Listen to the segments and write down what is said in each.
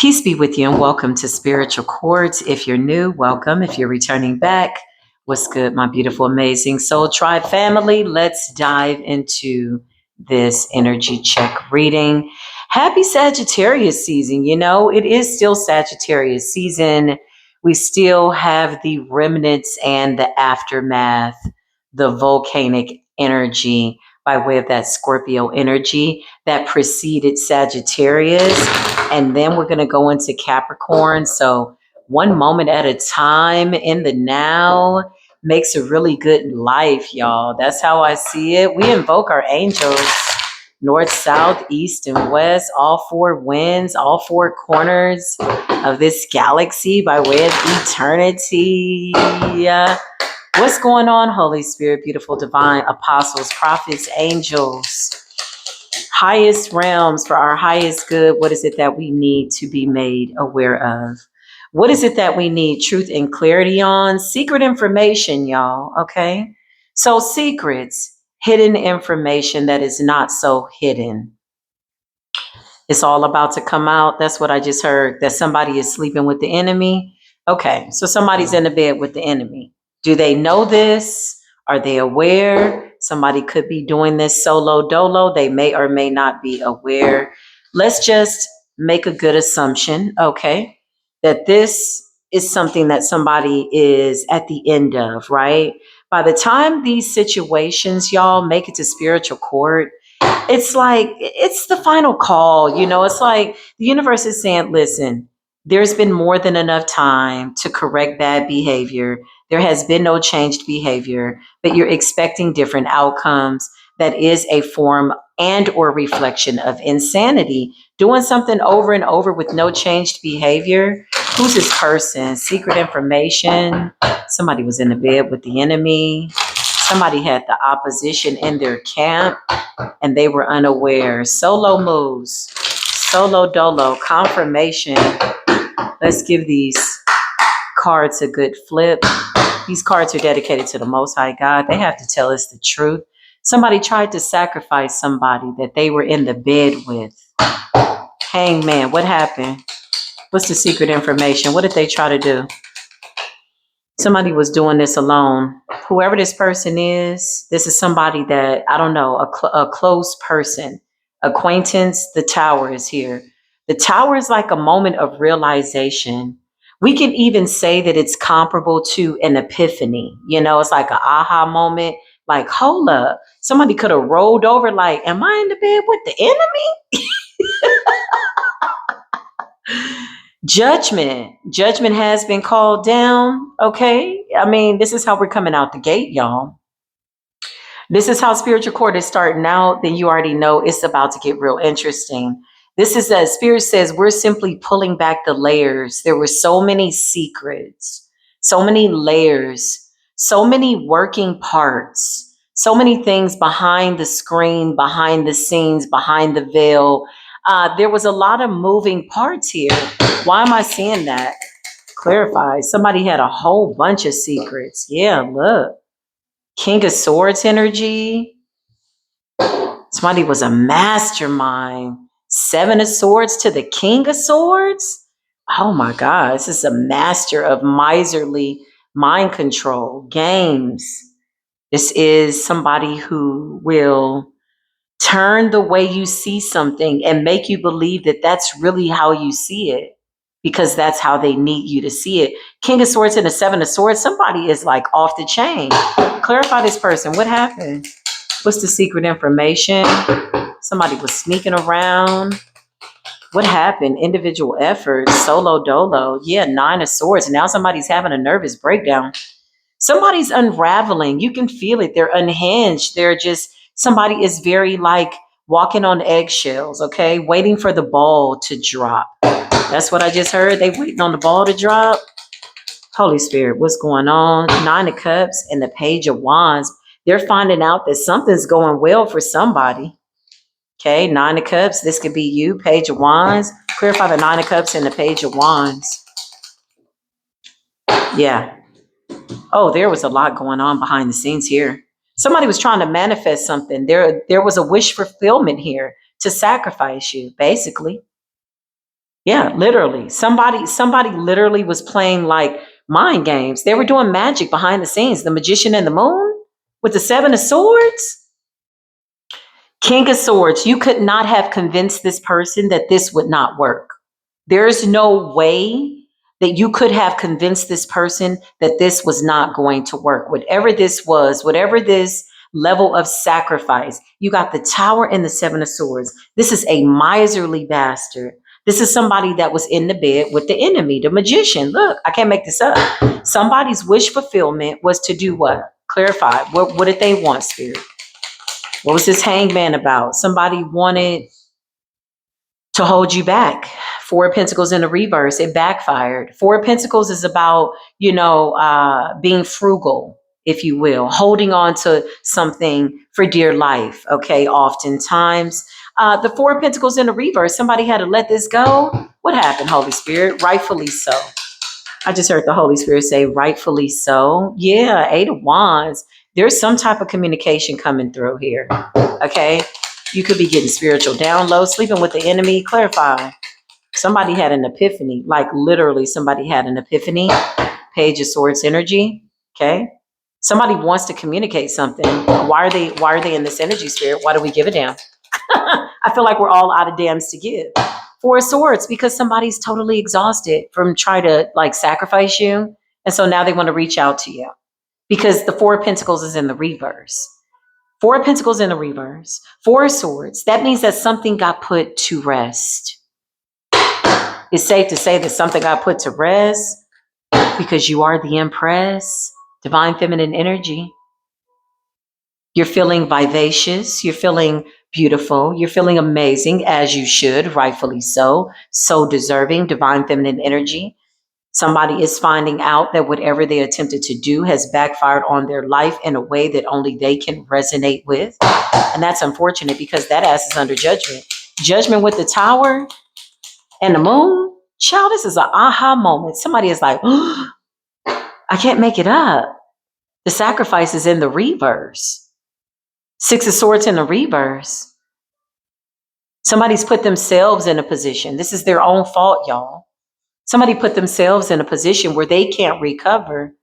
Peace be with you and welcome to Spiritual Chords. If you're new, welcome. If you're returning back, what's good, my beautiful, amazing Soul Tribe family? Let's dive into this energy check reading. Happy Sagittarius season. You know, it is still Sagittarius season. We still have the remnants and the aftermath, the volcanic energy by way of that Scorpio energy that preceded Sagittarius. And then we're going to go into Capricorn. So one moment at a time in the now makes a really good life, y'all. That's how I see it. We invoke our angels, north, south, east, and west, all four winds, all four corners of this galaxy by way of eternity. What's going on, Holy Spirit, beautiful, divine, apostles, prophets, angels, highest realms for our highest good? What is it that we need to be made aware of? What is it that we need truth and clarity on? Secret information, y'all, okay? So secrets, hidden information that is not so hidden. It's all about to come out. That's what I just heard, that somebody is sleeping with the enemy. Okay, so somebody's in the bed with the enemy. Do they know this? Are they aware? Somebody could be doing this solo dolo. They may or may not be aware. Let's just make a good assumption, okay, that this is something that somebody is at the end of, right? By the time these situations, y'all, make it to spiritual court, it's like, it's the final call. You know, it's like the universe is saying, listen, there's been more than enough time to correct bad behavior. There has been no changed behavior, but you're expecting different outcomes. That is a form and or reflection of insanity. Doing something over and over with no changed behavior. Who's this person? Secret information. Somebody was in the bed with the enemy. Somebody had the opposition in their camp and they were unaware. Solo moves, solo dolo, confirmation. Let's give these cards a good flip. These cards are dedicated to the Most High God. They have to tell us the truth. Somebody tried to sacrifice somebody that they were in the bed with. Hangman, what happened? What's the secret information? What did they try to do? Somebody was doing this alone. Whoever this person is, this is somebody that, I don't know, a close person, acquaintance. The tower is here. The tower is like a moment of realization. We can even say that it's comparable to an epiphany. You know, it's like an aha moment. Like, hold up. Somebody could have rolled over like, am I in the bed with the enemy? Judgment has been called down. Okay. I mean, this is how we're coming out the gate, y'all. This is how spiritual court is starting out. Then you already know it's about to get real interesting. This is, as Spirit says, we're simply pulling back the layers. There were so many secrets, so many layers, so many working parts, so many things behind the screen, behind the scenes, behind the veil. There was a lot of moving parts here. Why am I seeing that? Clarify. Somebody had a whole bunch of secrets. Yeah, look. King of Swords energy. Somebody was a mastermind. Seven of Swords to the King of Swords. Oh my God. This is a master of miserly mind control, games. This is somebody who will turn the way you see something and make you believe that that's really how you see it, because that's how they need you to see it. King of Swords and the Seven of Swords. Somebody is like off the chain. Clarify this person. What happened? What's the secret information? Somebody was sneaking around. What happened? Individual efforts, solo dolo. Yeah, Nine of Swords. Now somebody's having a nervous breakdown. Somebody's unraveling. You can feel it. They're unhinged. They're just, somebody is very like walking on eggshells, okay? Waiting for the ball to drop. That's what I just heard. They waiting on the ball to drop. Holy Spirit, what's going on? Nine of Cups and the Page of Wands. They're finding out that something's going well for somebody. Okay, Nine of Cups. This could be you. Page of Wands. Clarify the Nine of Cups and the Page of Wands. Yeah. Oh, there was a lot going on behind the scenes here. Somebody was trying to manifest something. There was a wish fulfillment here to sacrifice you, basically. Yeah, literally. Somebody literally was playing like mind games. They were doing magic behind the scenes. The magician and the moon with the seven of swords. King of swords. You could not have convinced this person that this would not work. There's no way that you could have convinced this person that this was not going to work. Whatever this was, whatever this level of sacrifice, you got the tower and the seven of swords. This is a miserly bastard. This is somebody that was in the bed with the enemy, the magician. Look, I can't make this up. Somebody's wish fulfillment was to do what? Clarify. What did they want, spirit? What was this hangman about? Somebody wanted to hold you back. Four of Pentacles in the reverse, it backfired. Four of Pentacles is about, being frugal, if you will, holding on to something for dear life. Okay, oftentimes. The Four of Pentacles in the reverse, somebody had to let this go. What happened, Holy Spirit? Rightfully so. I just heard the Holy Spirit say, rightfully so. Yeah, Eight of Wands. There's some type of communication coming through here. Okay. You could be getting spiritual downloads, sleeping with the enemy. Clarify. Somebody had an epiphany, like literally somebody had an epiphany. Page of Swords energy. Okay. Somebody wants to communicate something. Why are they in this energy, spirit? Why do we give a damn? I feel like we're all out of dams to give. Four of Swords, because somebody's totally exhausted from trying to like sacrifice you. And so now they want to reach out to you because the Four of Pentacles is in the reverse. Four of Pentacles in the reverse. Four of Swords. That means that something got put to rest. It's safe to say that something got put to rest because you are the Empress, divine feminine energy. You're feeling vivacious. You're feeling beautiful. You're feeling amazing, as you should, rightfully so. So deserving, divine feminine energy. Somebody is finding out that whatever they attempted to do has backfired on their life in a way that only they can resonate with. And that's unfortunate because that ass is under judgment. Judgment with the tower and the moon. Child, this is an aha moment. Somebody is like, oh, I can't make it up. The sacrifice is in the reverse. Six of Swords in the reverse. Somebody's put themselves in a position. This is their own fault, y'all. Somebody put themselves in a position where they can't recover,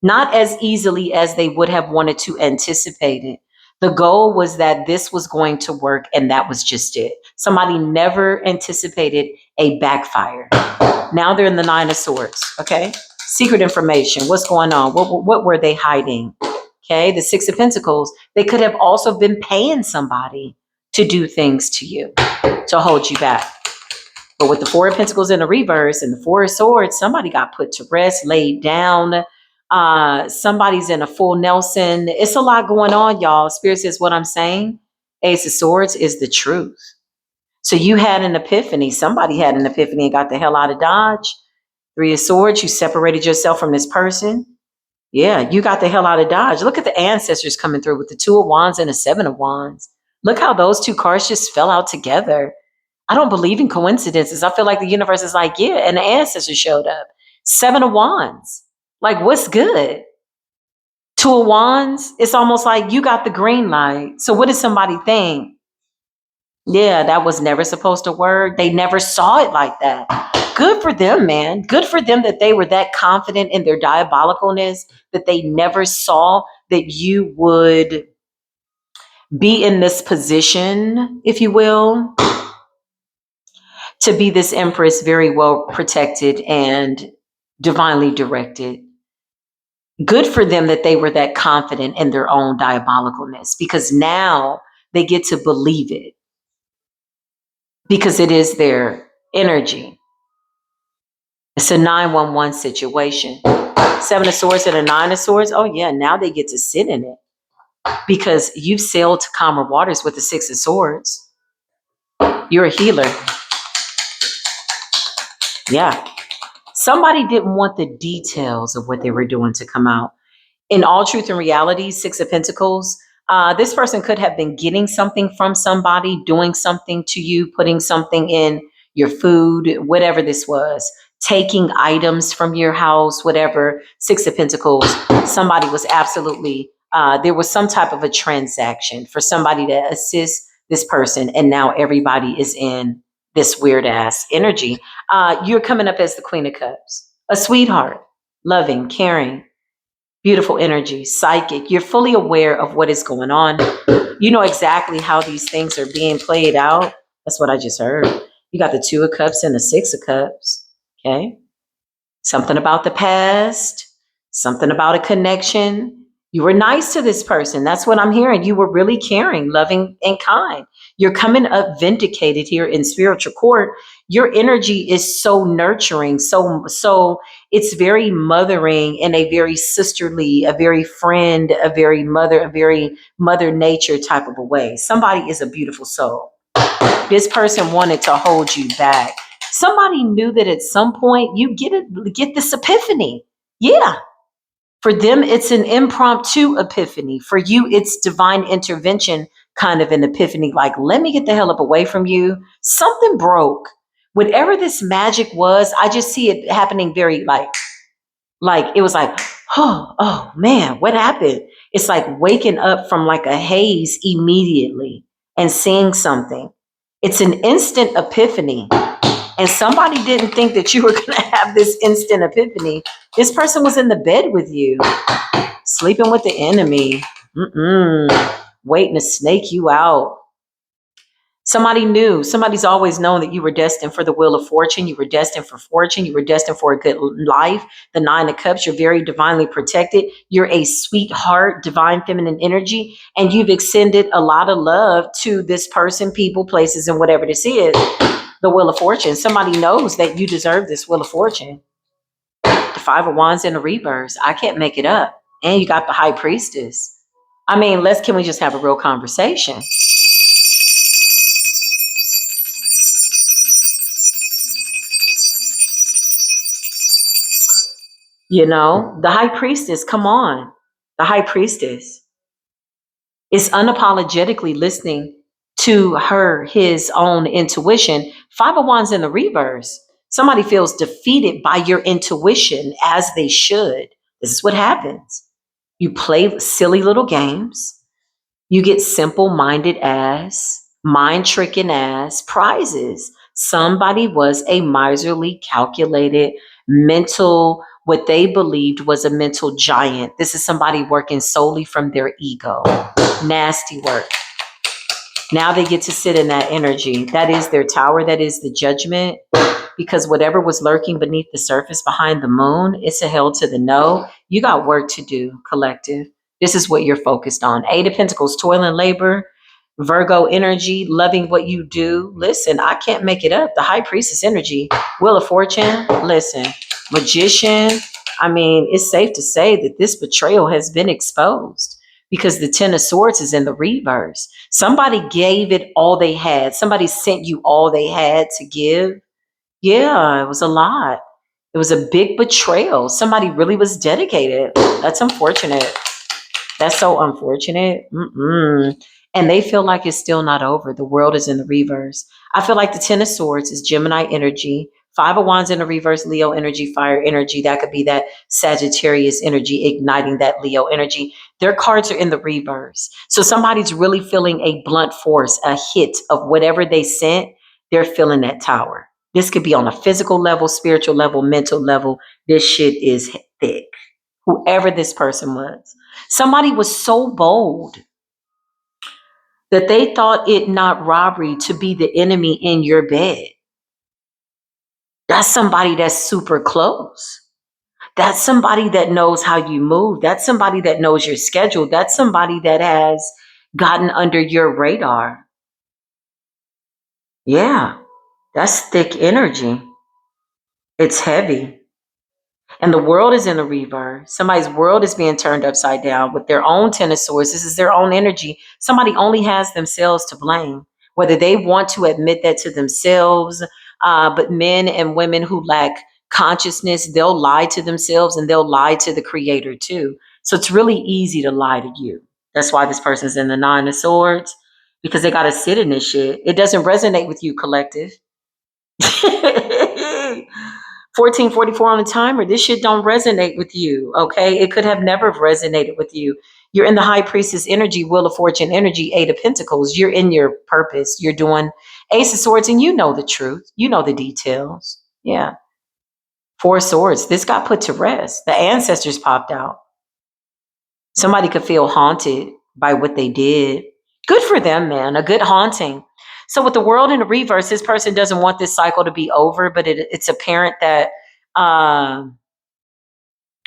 not as easily as they would have wanted to anticipate it. The goal was that this was going to work, and that was just it. Somebody never anticipated a backfire. Now they're in the Nine of Swords, okay? Secret information, what's going on? What were they hiding? Okay, the Six of Pentacles, they could have also been paying somebody to do things to you, to hold you back. But with the Four of Pentacles in the reverse and the Four of Swords, somebody got put to rest, laid down. Somebody's in a full Nelson. It's a lot going on, y'all. Spirit says what I'm saying. Ace of Swords is the truth. So you had an epiphany. Somebody had an epiphany and got the hell out of Dodge. Three of Swords, you separated yourself from this person. Yeah, you got the hell out of Dodge. Look at the ancestors coming through with the Two of Wands and the Seven of Wands. Look how those two cards just fell out together. I don't believe in coincidences. I feel like the universe is like, yeah, and the ancestors showed up. Seven of Wands. Like, what's good? Two of Wands, it's almost like you got the green light. So what does somebody think? Yeah, that was never supposed to work. They never saw it like that. Good for them, man. Good for them that they were that confident in their diabolicalness that they never saw that you would be in this position, if you will, to be this Empress, very well protected and divinely directed. Good for them that they were that confident in their own diabolicalness, because now they get to believe it because it is their energy. It's a 911 situation. Seven of Swords and a Nine of Swords. Oh yeah, now they get to sit in it because you've sailed to calmer waters with the Six of Swords. You're a healer. Yeah. Somebody didn't want the details of what they were doing to come out. In all truth and reality, Six of Pentacles, this person could have been getting something from somebody, doing something to you, putting something in your food, whatever this was, taking items from your house, whatever. Six of Pentacles, somebody was absolutely, there was some type of a transaction for somebody to assist this person, and now everybody is in this weird ass energy. You're coming up as the Queen of Cups, a sweetheart, loving, caring, beautiful energy, psychic. You're fully aware of what is going on. You know exactly how these things are being played out. That's what I just heard. You got the Two of Cups and the Six of Cups. Okay. Something about the past, something about a connection. You were nice to this person. That's what I'm hearing. You were really caring, loving, and kind. You're coming up vindicated here in spiritual court. Your energy is so nurturing, so it's very mothering in a very sisterly, a very friend, a very mother nature type of a way. Somebody is a beautiful soul. This person wanted to hold you back. Somebody knew that at some point you get this epiphany. Yeah. For them, it's an impromptu epiphany. For you, it's divine intervention kind of an epiphany. Like, let me get the hell up away from you. Something broke. Whatever this magic was, I just see it happening very like it was like, oh man, what happened? It's like waking up from like a haze immediately and seeing something. It's an instant epiphany. And somebody didn't think that you were going to have this instant epiphany. This person was in the bed with you, sleeping with the enemy, waiting to snake you out. Somebody knew, somebody's always known that you were destined for the wheel of fortune. You were destined for fortune. You were destined for a good life. The Nine of Cups, you're very divinely protected. You're a sweetheart, divine feminine energy, and you've extended a lot of love to this person, people, places, and whatever this is. The Wheel of Fortune. Somebody knows that you deserve this Wheel of Fortune. The Five of Wands in the reverse. I can't make it up. And you got the High Priestess. I mean, can we just have a real conversation? You know, the High Priestess, come on. The High Priestess is unapologetically listening to his own intuition. Five of Wands in the reverse. Somebody feels defeated by your intuition, as they should. This is what happens. You play silly little games. You get simple-minded ass, mind-tricking ass prizes. Somebody was a miserly, calculated, mental, what they believed was a mental giant. This is somebody working solely from their ego. Nasty work. Now they get to sit in that energy. That is their tower. That is the judgment. Because whatever was lurking beneath the surface behind the moon, it's a hell to the no. You got work to do, collective. This is what you're focused on. Eight of Pentacles, toil and labor. Virgo energy, loving what you do. Listen, I can't make it up. The High Priestess energy. Wheel of Fortune. Listen, Magician. I mean, it's safe to say that this betrayal has been exposed because the Ten of Swords is in the reverse. Somebody gave it all they had. Somebody sent you all they had to give. Yeah, it was a lot. It was a big betrayal. Somebody really was dedicated. That's unfortunate. That's so unfortunate. And they feel like it's still not over. The world is in the reverse. I feel like the Ten of Swords is Gemini energy. Five of Wands in the reverse, Leo energy, fire energy. That could be that Sagittarius energy igniting that Leo energy. Their cards are in the reverse. So somebody's really feeling a blunt force, a hit of whatever they sent. They're feeling that tower. This could be on a physical level, spiritual level, mental level. This shit is thick. Whoever this person was. Somebody was so bold that they thought it not robbery to be the enemy in your bed. That's somebody that's super close. That's somebody that knows how you move. That's somebody that knows your schedule. That's somebody that has gotten under your radar. Yeah, that's thick energy. It's heavy. And the world is in a reverse. Somebody's world is being turned upside down with their own Ten of Swords. This is their own energy. Somebody only has themselves to blame, whether they want to admit that to themselves. But men and women who lack consciousness, they'll lie to themselves and they'll lie to the Creator too. So it's really easy to lie to you. That's why this person's in the Nine of Swords, because they got to sit in this shit. It doesn't resonate with you, collective. 1444 on the timer. This shit don't resonate with you. Okay. It could have never resonated with you. You're in the high priestess energy, wheel of fortune energy, 8 of pentacles. You're in your purpose. You're doing ace of swords, and you know the truth. You know the details. Yeah. 4 swords. This got put to rest. The ancestors popped out. Somebody could feel haunted by what they did. Good for them, man. A good haunting. So with the world in the reverse, this person doesn't want this cycle to be over, but it's apparent that um,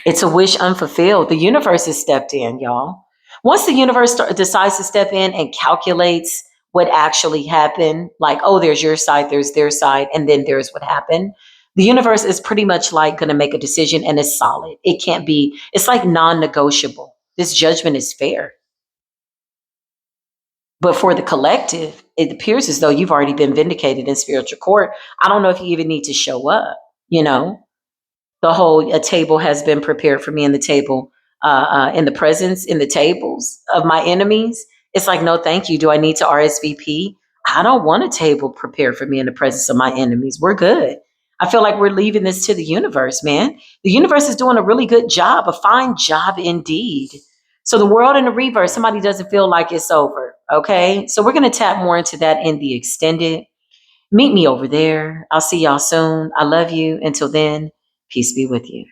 it's a wish unfulfilled. The universe has stepped in, y'all. Once the universe decides to step in and calculates what actually happened, like, oh, there's your side, there's their side, and then there's what happened. The universe is pretty much like going to make a decision, and it's solid. It can't be, it's like non-negotiable. This judgment is fair. But for the collective, it appears as though you've already been vindicated in spiritual court. I don't know if you even need to show up, you know? The whole a table has been prepared for me in the table, in the presence, in the tables of my enemies. It's like, no, thank you. Do I need to RSVP? I don't want a table prepared for me in the presence of my enemies. We're good. I feel like we're leaving this to the universe, man. The universe is doing a really good job, a fine job indeed. So the world in the reverse, somebody doesn't feel like it's over. Okay. So we're going to tap more into that in the extended. Meet me over there. I'll see y'all soon. I love you. Until then, peace be with you.